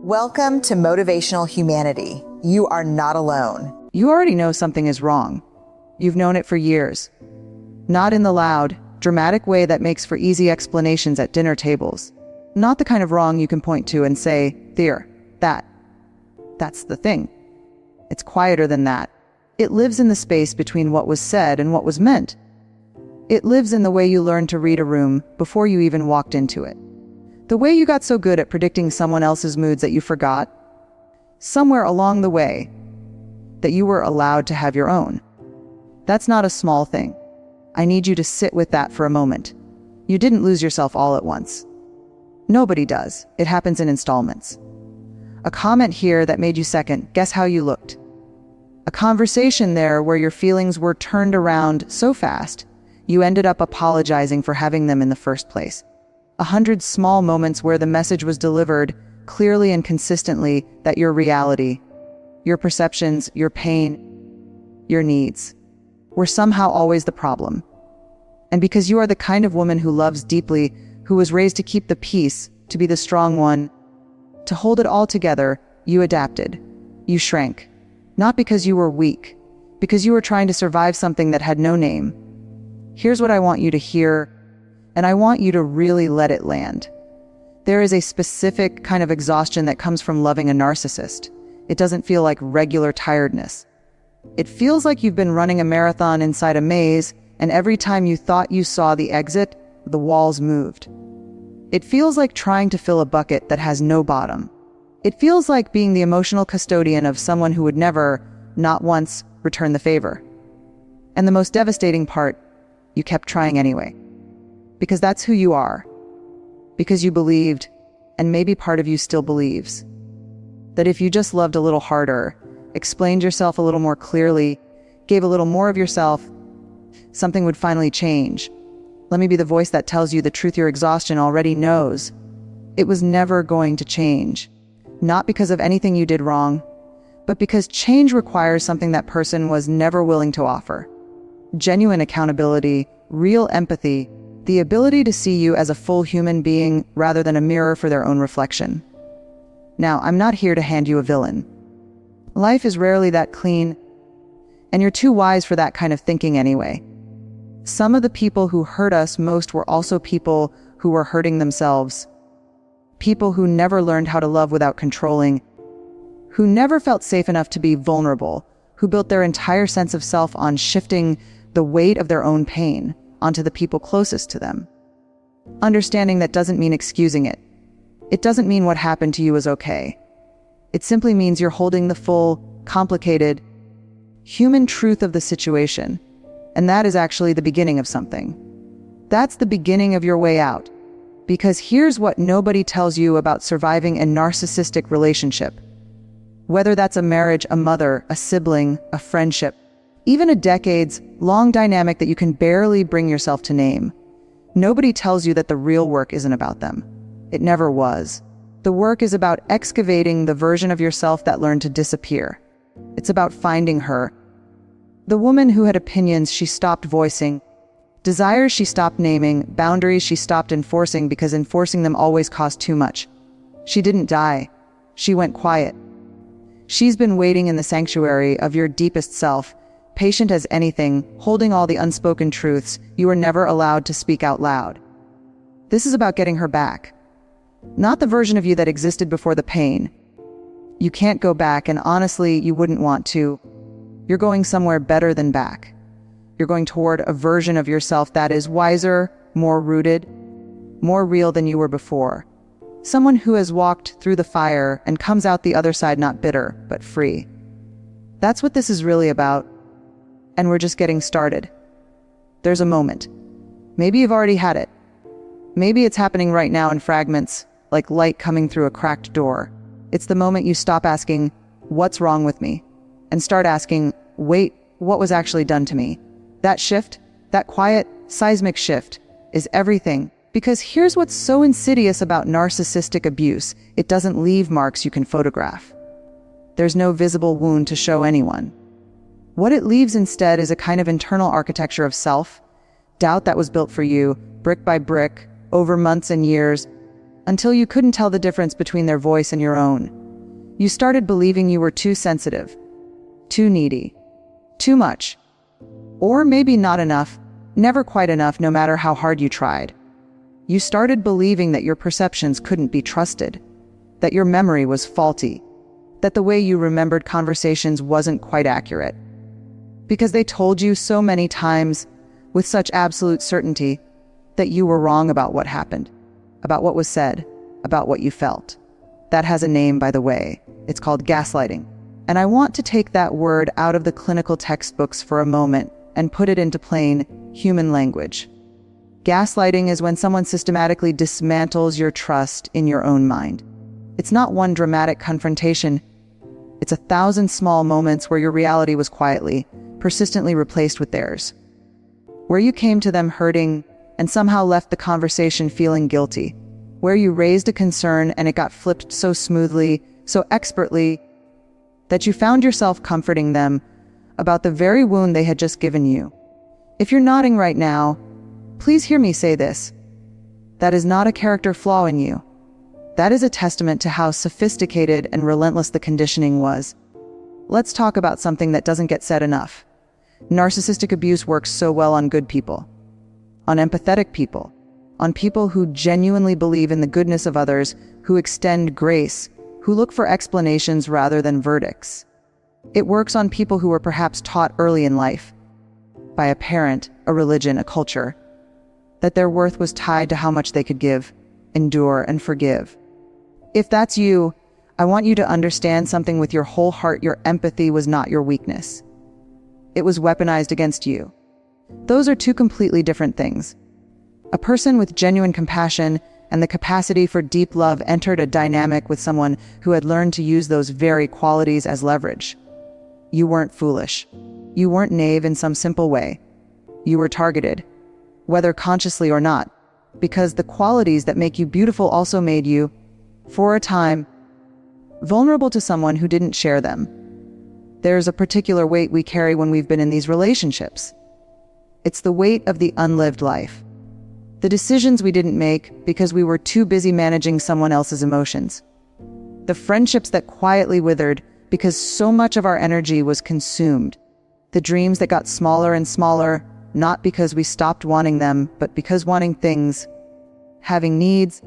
Welcome to Motivational Humanity. You are not alone. You already know something is wrong. You've known it for years. Not in the loud, dramatic way that makes for easy explanations at dinner tables. Not the kind of wrong you can point to and say, there, that's the thing. It's quieter than that. It lives in the space between what was said and what was meant. It lives in the way you learned to read a room before you even walked into it. The way you got so good at predicting someone else's moods that you forgot, somewhere along the way, that you were allowed to have your own. That's not a small thing. I need you to sit with that for a moment. You didn't lose yourself all at once. Nobody does. It happens in installments. A comment here that made you second guess how you looked. A conversation there where your feelings were turned around so fast, you ended up apologizing for having them in the first place. 100 small moments where the message was delivered clearly and consistently that your reality, your perceptions, your pain, your needs were somehow always the problem. And because you are the kind of woman who loves deeply, who was raised to keep the peace, to be the strong one, to hold it all together, you adapted. You shrank. Not because you were weak, because you were trying to survive something that had no name. Here's what I want you to hear, and I want you to really let it land. There is a specific kind of exhaustion that comes from loving a narcissist. It doesn't feel like regular tiredness. It feels like you've been running a marathon inside a maze, and every time you thought you saw the exit, the walls moved. It feels like trying to fill a bucket that has no bottom. It feels like being the emotional custodian of someone who would never, not once, return the favor. And the most devastating part, you kept trying anyway. Because that's who you are. Because you believed, and maybe part of you still believes, that if you just loved a little harder, explained yourself a little more clearly, gave a little more of yourself, something would finally change. Let me be the voice that tells you the truth your exhaustion already knows. It was never going to change. Not because of anything you did wrong, but because change requires something that person was never willing to offer. Genuine accountability, real empathy, the ability to see you as a full human being rather than a mirror for their own reflection. Now, I'm not here to hand you a villain. Life is rarely that clean, and you're too wise for that kind of thinking anyway. Some of the people who hurt us most were also people who were hurting themselves. People who never learned how to love without controlling, who never felt safe enough to be vulnerable, who built their entire sense of self on shifting the weight of their own pain onto the people closest to them. Understanding that doesn't mean excusing it. It doesn't mean what happened to you is okay. It simply means you're holding the full, complicated, human truth of the situation. And that is actually the beginning of something. That's the beginning of your way out. Because here's what nobody tells you about surviving a narcissistic relationship. Whether that's a marriage, a mother, a sibling, a friendship, even a decades-long dynamic that you can barely bring yourself to name. Nobody tells you that the real work isn't about them. It never was. The work is about excavating the version of yourself that learned to disappear. It's about finding her. The woman who had opinions she stopped voicing, desires she stopped naming, boundaries she stopped enforcing because enforcing them always cost too much. She didn't die. She went quiet. She's been waiting in the sanctuary of your deepest self, patient as anything, holding all the unspoken truths you were never allowed to speak out loud. This is about getting her back. Not the version of you that existed before the pain. You can't go back, and honestly, you wouldn't want to. You're going somewhere better than back. You're going toward a version of yourself that is wiser, more rooted, more real than you were before. Someone who has walked through the fire and comes out the other side not bitter, but free. That's what this is really about. And we're just getting started. There's a moment. Maybe you've already had it. Maybe it's happening right now in fragments, like light coming through a cracked door. It's the moment you stop asking, what's wrong with me? And start asking, wait, what was actually done to me? That shift, that quiet, seismic shift, is everything. Because here's what's so insidious about narcissistic abuse. It doesn't leave marks you can photograph. There's no visible wound to show anyone. What it leaves instead is a kind of internal architecture of self, doubt that was built for you, brick by brick, over months and years, until you couldn't tell the difference between their voice and your own. You started believing you were too sensitive, too needy, too much, or maybe not enough, never quite enough no matter how hard you tried. You started believing that your perceptions couldn't be trusted, that your memory was faulty, that the way you remembered conversations wasn't quite accurate. Because they told you so many times, with such absolute certainty, that you were wrong about what happened, about what was said, about what you felt. That has a name, by the way. It's called gaslighting. And I want to take that word out of the clinical textbooks for a moment and put it into plain human language. Gaslighting is when someone systematically dismantles your trust in your own mind. It's not one dramatic confrontation. It's 1,000 small moments where your reality was quietly, persistently replaced with theirs. Where you came to them hurting and somehow left the conversation feeling guilty. Where you raised a concern and it got flipped so smoothly, so expertly, that you found yourself comforting them about the very wound they had just given you. If you're nodding right now, please hear me say this. That is not a character flaw in you. That is a testament to how sophisticated and relentless the conditioning was. Let's talk about something that doesn't get said enough. Narcissistic abuse works so well on good people, on empathetic people, on people who genuinely believe in the goodness of others, who extend grace, who look for explanations rather than verdicts. It works on people who were perhaps taught early in life, by a parent, a religion, a culture, that their worth was tied to how much they could give, endure, and forgive. If that's you, I want you to understand something with your whole heart. Your empathy was not your weakness. It was weaponized against you. Those are two completely different things. A person with genuine compassion and the capacity for deep love entered a dynamic with someone who had learned to use those very qualities as leverage. You weren't foolish. You weren't naive in some simple way. You were targeted, whether consciously or not, because the qualities that make you beautiful also made you, for a time, vulnerable to someone who didn't share them. There's a particular weight we carry when we've been in these relationships. It's the weight of the unlived life. The decisions we didn't make because we were too busy managing someone else's emotions. The friendships that quietly withered because so much of our energy was consumed. The dreams that got smaller and smaller, not because we stopped wanting them, but because wanting things, having needs,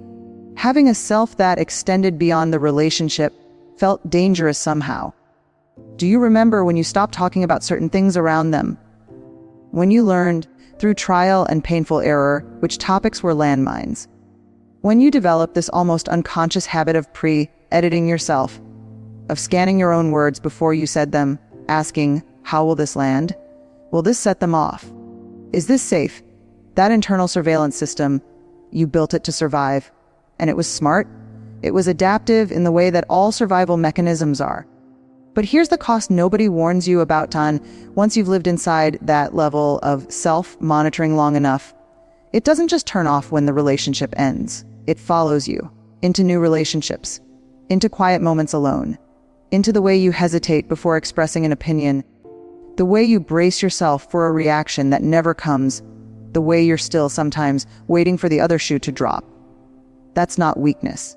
having a self that extended beyond the relationship felt dangerous somehow. Do you remember when you stopped talking about certain things around them? When you learned, through trial and painful error, which topics were landmines? When you developed this almost unconscious habit of pre-editing yourself, of scanning your own words before you said them, asking, how will this land? Will this set them off? Is this safe? That internal surveillance system, you built it to survive. And it was smart. It was adaptive in the way that all survival mechanisms are. But here's the cost nobody warns you about, Tan. Once you've lived inside that level of self-monitoring long enough, it doesn't just turn off when the relationship ends. It follows you into new relationships, into quiet moments alone, into the way you hesitate before expressing an opinion, the way you brace yourself for a reaction that never comes, the way you're still sometimes waiting for the other shoe to drop. That's not weakness.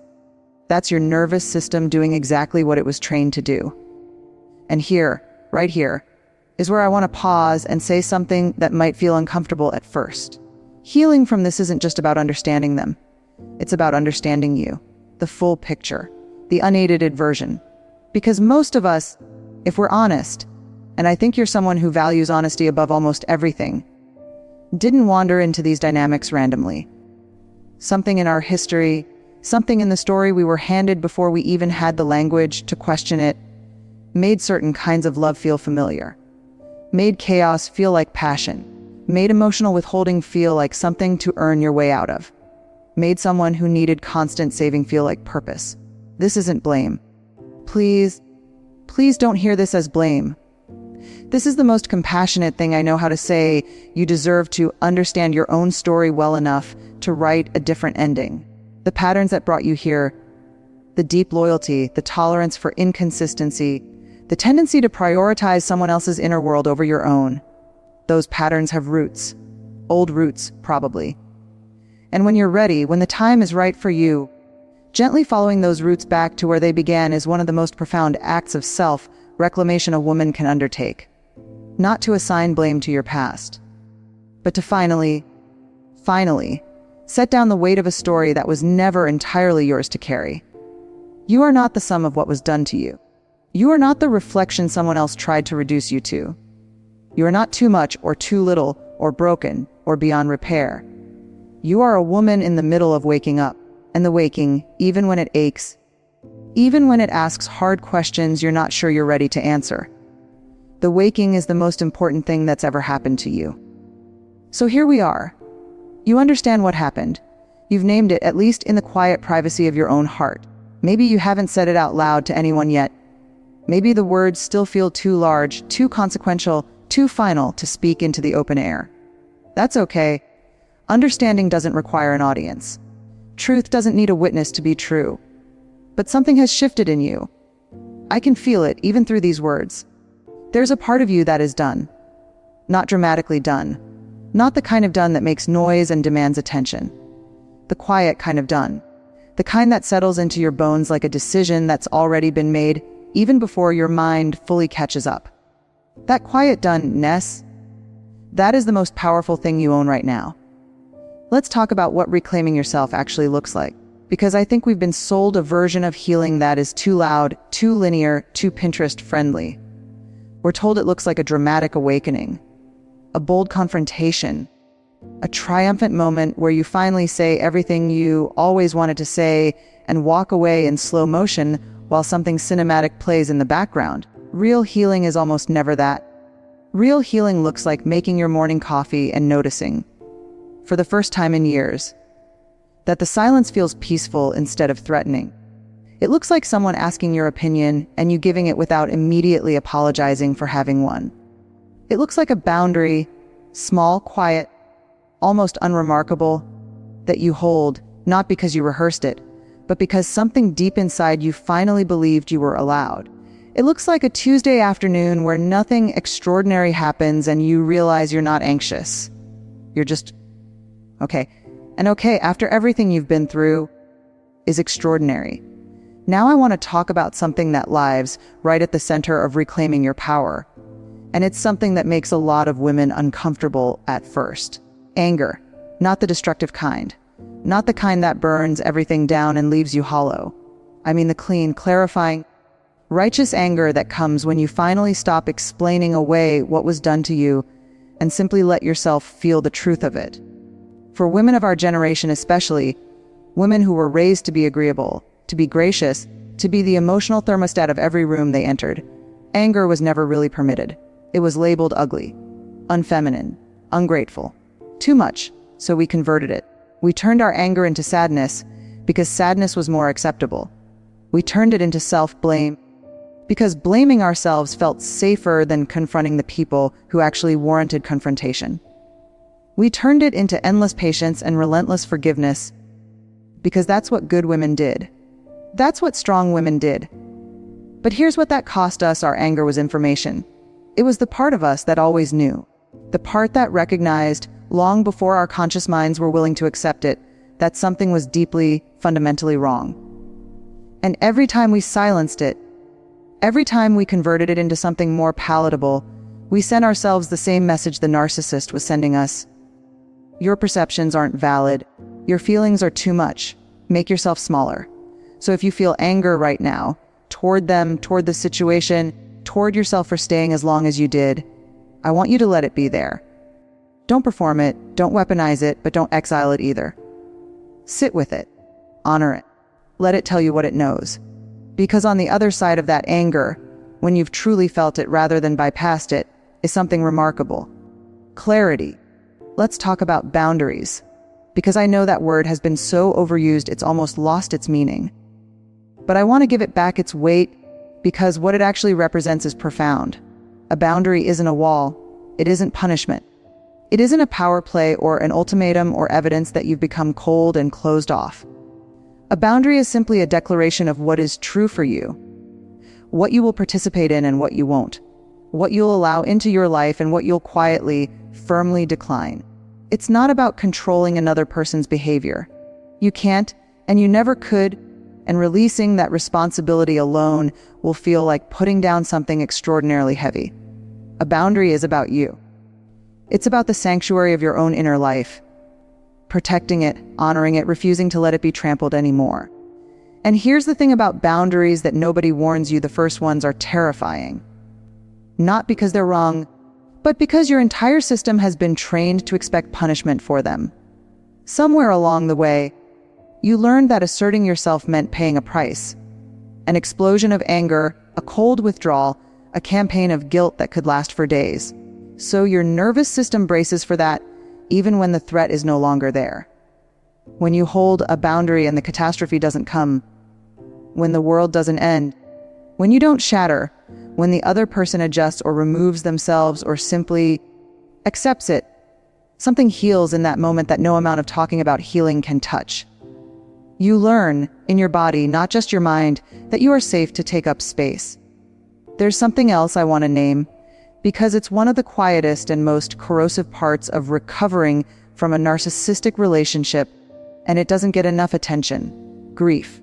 That's your nervous system doing exactly what it was trained to do. And here, right here, is where I want to pause and say something that might feel uncomfortable at first. Healing from this isn't just about understanding them. It's about understanding you, the full picture, the unedited version. Because most of us, if we're honest, and I think you're someone who values honesty above almost everything, didn't wander into these dynamics randomly. Something in our history, something in the story we were handed before we even had the language to question it, made certain kinds of love feel familiar, made chaos feel like passion, made emotional withholding feel like something to earn your way out of, made someone who needed constant saving feel like purpose. This isn't blame. Please don't hear this as blame. This is the most compassionate thing I know how to say. You deserve to understand your own story well enough to write a different ending. The patterns that brought you here, the deep loyalty, the tolerance for inconsistency, the tendency to prioritize someone else's inner world over your own. Those patterns have roots, old roots, probably. And when you're ready, when the time is right for you, Gently following those roots back to where they began is one of the most profound acts of self-reclamation a woman can undertake. Not to assign blame to your past, but to finally, set down the weight of a story that was never entirely yours to carry. You are not the sum of what was done to you. You are not the reflection someone else tried to reduce you to. You are not too much or too little or broken or beyond repair. You are a woman in the middle of waking up, and the waking, even when it aches, even when it asks hard questions you're not sure you're ready to answer. The waking is the most important thing that's ever happened to you. So here we are. You understand what happened. You've named it, at least in the quiet privacy of your own heart. Maybe you haven't said it out loud to anyone yet. Maybe the words still feel too large, too consequential, too final to speak into the open air. That's okay. Understanding doesn't require an audience. Truth doesn't need a witness to be true. But something has shifted in you. I can feel it, even through these words. There's a part of you that is done. Not dramatically done. Not the kind of done that makes noise and demands attention. The quiet kind of done. The kind that settles into your bones like a decision that's already been made, even before your mind fully catches up. That quiet doneness, that is the most powerful thing you own right now. Let's talk about what reclaiming yourself actually looks like, because I think we've been sold a version of healing that is too loud, too linear, too Pinterest-friendly. We're told it looks like a dramatic awakening, a bold confrontation, a triumphant moment where you finally say everything you always wanted to say and walk away in slow motion while something cinematic plays in the background. Real healing is almost never that. Real healing looks like making your morning coffee and noticing, for the first time in years, that the silence feels peaceful instead of threatening. It looks like someone asking your opinion and you giving it without immediately apologizing for having one. It looks like a boundary, small, quiet, almost unremarkable, that you hold, not because you rehearsed it, but because something deep inside you finally believed you were allowed. It looks like a Tuesday afternoon where nothing extraordinary happens and you realize you're not anxious. You're just okay. And okay, after everything you've been through, is extraordinary. Now I want to talk about something that lives right at the center of reclaiming your power. And it's something that makes a lot of women uncomfortable at first. Anger. Not the destructive kind. Not the kind that burns everything down and leaves you hollow. I mean the clean, clarifying, righteous anger that comes when you finally stop explaining away what was done to you and simply let yourself feel the truth of it. For women of our generation especially, women who were raised to be agreeable, to be gracious, to be the emotional thermostat of every room they entered, anger was never really permitted. It was labeled ugly, unfeminine, ungrateful. Too much, so we converted it. We turned our anger into sadness because sadness was more acceptable. We turned it into self-blame because blaming ourselves felt safer than confronting the people who actually warranted confrontation. We turned it into endless patience and relentless forgiveness because that's what good women did. That's what strong women did. But here's what that cost us. Our anger was information. It was the part of us that always knew. The part that recognized, long before our conscious minds were willing to accept it, that something was deeply, fundamentally wrong. And every time we silenced it, every time we converted it into something more palatable, we sent ourselves the same message the narcissist was sending us. Your perceptions aren't valid. Your feelings are too much. Make yourself smaller. So if you feel anger right now, toward them, toward the situation, toward yourself for staying as long as you did, I want you to let it be there. Don't perform it, don't weaponize it, but don't exile it either. Sit with it. Honor it. Let it tell you what it knows. Because on the other side of that anger, when you've truly felt it rather than bypassed it, is something remarkable. Clarity. Let's talk about boundaries. Because I know that word has been so overused it's almost lost its meaning. But I want to give it back its weight because what it actually represents is profound. A boundary isn't a wall. It isn't punishment. It isn't a power play or an ultimatum or evidence that you've become cold and closed off. A boundary is simply a declaration of what is true for you, what you will participate in and what you won't, what you'll allow into your life and what you'll quietly, firmly decline. It's not about controlling another person's behavior. You can't, and you never could, And releasing that responsibility alone will feel like putting down something extraordinarily heavy. A boundary is about you. It's about the sanctuary of your own inner life, protecting it, honoring it, refusing to let it be trampled anymore. And here's the thing about boundaries that nobody warns you: the first ones are terrifying. Not because they're wrong, but because your entire system has been trained to expect punishment for them. Somewhere along the way, you learned that asserting yourself meant paying a price. An explosion of anger, a cold withdrawal, a campaign of guilt that could last for days. So your nervous system braces for that, even when the threat is no longer there. When you hold a boundary and the catastrophe doesn't come, when the world doesn't end, when you don't shatter, when the other person adjusts or removes themselves or simply accepts it, something heals in that moment that no amount of talking about healing can touch. You learn, in your body, not just your mind, that you are safe to take up space. There's something else I want to name, because it's one of the quietest and most corrosive parts of recovering from a narcissistic relationship, and it doesn't get enough attention: grief.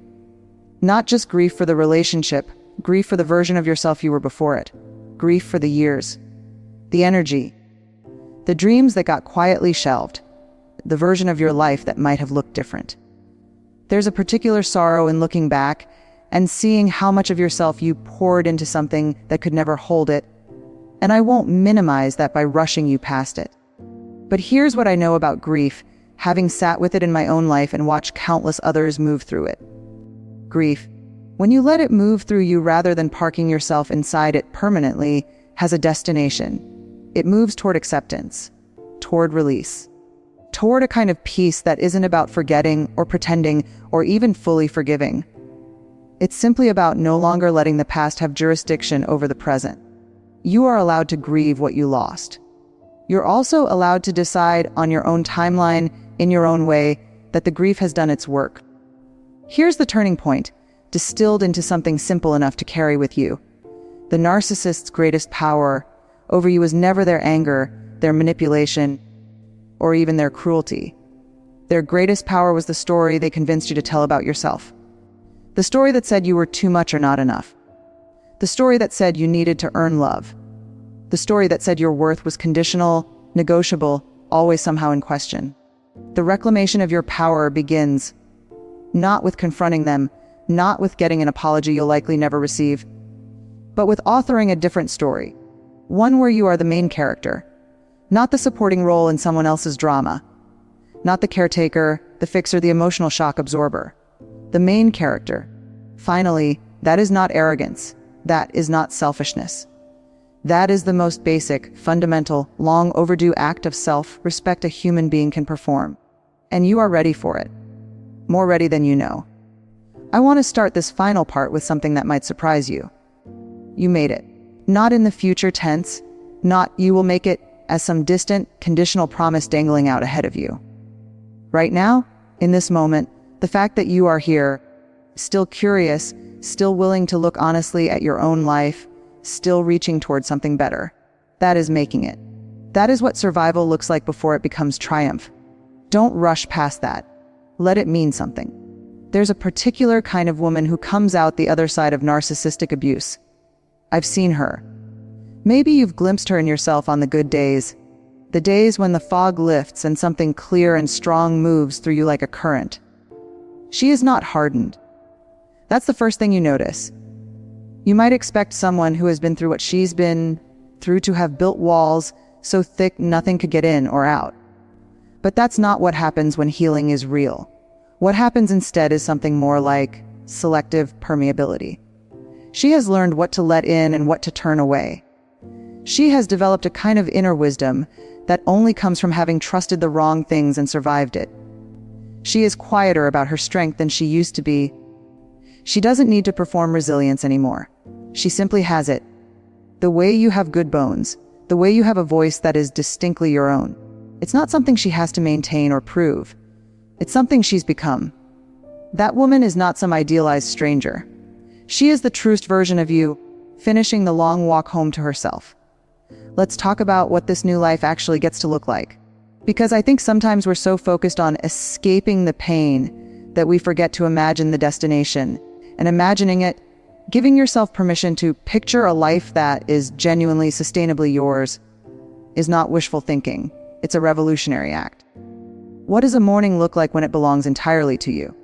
Not just grief for the relationship, grief for the version of yourself you were before it. Grief for the years, the energy, the dreams that got quietly shelved, the version of your life that might have looked different. There's a particular sorrow in looking back and seeing how much of yourself you poured into something that could never hold it. And I won't minimize that by rushing you past it. But here's what I know about grief, having sat with it in my own life and watched countless others move through it. Grief, when you let it move through you rather than parking yourself inside it permanently, has a destination. It moves toward acceptance, toward release, toward a kind of peace that isn't about forgetting or pretending or even fully forgiving. It's simply about no longer letting the past have jurisdiction over the present. You are allowed to grieve what you lost. You're also allowed to decide on your own timeline, in your own way, that the grief has done its work. Here's the turning point, distilled into something simple enough to carry with you. The narcissist's greatest power over you was never their anger, their manipulation, or even their cruelty. Their greatest power was the story they convinced you to tell about yourself. The story that said you were too much or not enough. The story that said you needed to earn love. The story that said your worth was conditional, negotiable, always somehow in question. The reclamation of your power begins not with confronting them, not with getting an apology you'll likely never receive, but with authoring a different story. One where you are the main character, not the supporting role in someone else's drama, not the caretaker, the fixer, the emotional shock absorber. The main character. Finally, that is not arrogance. That is not selfishness. That is the most basic, fundamental, long overdue act of self-respect a human being can perform. And you are ready for it. More ready than you know. I want to start this final part with something that might surprise you. You made it. Not in the future tense, not you will make it as some distant, conditional promise dangling out ahead of you. Right now, in this moment, the fact that you are here, still curious, still willing to look honestly at your own life, still reaching towards something better, that is making it. That is what survival looks like before it becomes triumph. Don't rush past that. Let it mean something. There's a particular kind of woman who comes out the other side of narcissistic abuse. I've seen her. Maybe you've glimpsed her in yourself on the good days, the days when the fog lifts and something clear and strong moves through you like a current. She is not hardened. That's the first thing you notice. You might expect someone who has been through what she's been through to have built walls so thick nothing could get in or out. But that's not what happens when healing is real. What happens instead is something more like selective permeability. She has learned what to let in and what to turn away. She has developed a kind of inner wisdom that only comes from having trusted the wrong things and survived it. She is quieter about her strength than she used to be. She doesn't need to perform resilience anymore. She simply has it. The way you have good bones, the way you have a voice that is distinctly your own. It's not something she has to maintain or prove. It's something she's become. That woman is not some idealized stranger. She is the truest version of you, finishing the long walk home to herself. Let's talk about what this new life actually gets to look like. Because I think sometimes we're so focused on escaping the pain that we forget to imagine the destination. And imagining it, giving yourself permission to picture a life that is genuinely, sustainably yours, is not wishful thinking. It's a revolutionary act. What does a morning look like when it belongs entirely to you?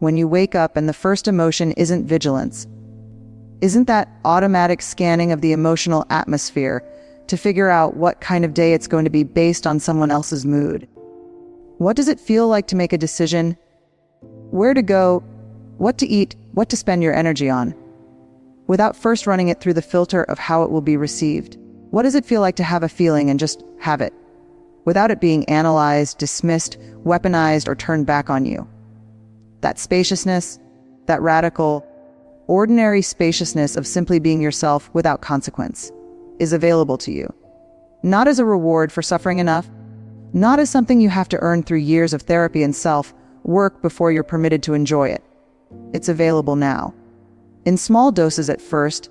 When you wake up and the first emotion isn't vigilance, isn't that automatic scanning of the emotional atmosphere to figure out what kind of day it's going to be based on someone else's mood? What does it feel like to make a decision? Where to go, what to eat, what to spend your energy on, without first running it through the filter of how it will be received? What does it feel like to have a feeling and just have it, without it being analyzed, dismissed, weaponized, or turned back on you? That spaciousness, that radical, ordinary spaciousness of simply being yourself without consequence, is available to you. Not as a reward for suffering enough, not as something you have to earn through years of therapy and self-work before you're permitted to enjoy it. It's available now. In small doses at first,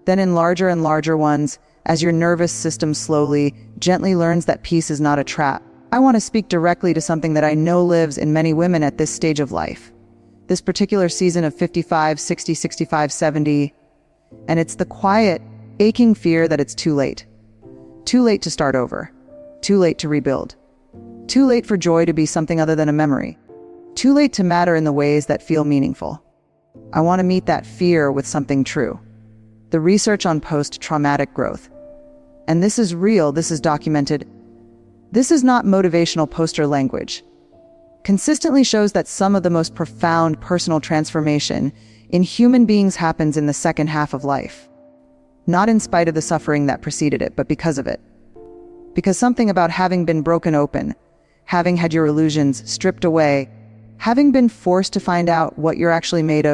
then in larger and larger ones, as your nervous system slowly, gently learns that peace is not a trap. I want to speak directly to something that I know lives in many women at this stage of life. This particular season of 55, 60, 65, 70, and it's the quiet, aching fear that it's too late. Too late to start over. Too late to rebuild. Too late for joy to be something other than a memory. Too late to matter in the ways that feel meaningful. I want to meet that fear with something true. The research on post-traumatic growth. And this is real, this is documented. This is not motivational poster language. Consistently shows that some of the most profound personal transformation in human beings happens in the second half of life. Not in spite of the suffering that preceded it, but because of it. Because something about having been broken open, having had your illusions stripped away, having been forced to find out what you're actually made of,